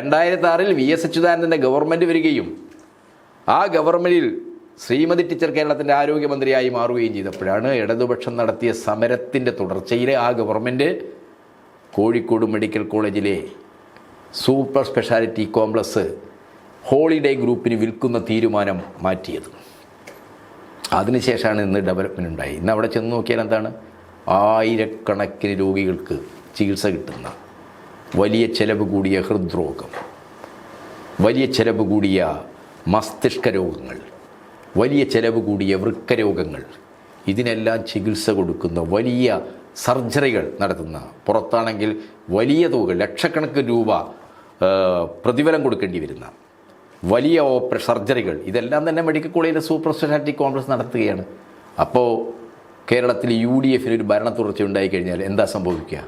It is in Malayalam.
2006 VS അച്യുതാനന്ദൻ്റെ ഗവൺമെൻറ് വരികയും ആ ഗവൺമെൻറ്റിൽ ശ്രീമതി ടീച്ചർ കേരളത്തിൻ്റെ ആരോഗ്യമന്ത്രിയായി മാറുകയും ചെയ്തപ്പോഴാണ് ഇടതുപക്ഷം നടത്തിയ സമരത്തിൻ്റെ തുടർച്ചയിൽ ആ ഗവൺമെൻറ് കോഴിക്കോട് മെഡിക്കൽ കോളേജിലെ സൂപ്പർ സ്പെഷ്യാലിറ്റി കോംപ്ലക്സ് ഹോളിഡേ ഗ്രൂപ്പിന് വിൽക്കുന്ന തീരുമാനം മാറ്റിയത്. അതിനുശേഷമാണ് ഇന്ന് ഡെവലപ്മെൻ്റ് ഉണ്ടായി. ഇന്ന് അവിടെ ചെന്ന് നോക്കിയാൽ എന്താണ്, ആയിരക്കണക്കിന് രോഗികൾക്ക് ചികിത്സ കിട്ടുന്ന, വലിയ ചെലവ് കൂടിയ ഹൃദ്രോഗം, വലിയ ചെലവ് കൂടിയ മസ്തിഷ്ക രോഗങ്ങൾ, വലിയ ചെലവ് കൂടിയ വൃക്ക രോഗങ്ങൾ, ഇതിനെല്ലാം ചികിത്സ കൊടുക്കുന്ന, വലിയ സർജറികൾ നടത്തുന്ന, പുറത്താണെങ്കിൽ വലിയ തുക ലക്ഷക്കണക്കിന് രൂപ പ്രതിഫലം കൊടുക്കേണ്ടി വരുന്ന വലിയ സർജറികൾ, ഇതെല്ലാം തന്നെ മെഡിക്കൽ കോളേജിലെ സൂപ്പർ സ്പെഷ്യാലിറ്റി കോംപ്ലക്സ് നടത്തുകയാണ്. അപ്പോൾ കേരളത്തിൽ UDF ഒരു ഭരണ തുടർച്ച ഉണ്ടായിക്കഴിഞ്ഞാൽ എന്താ സംഭവിക്കുക?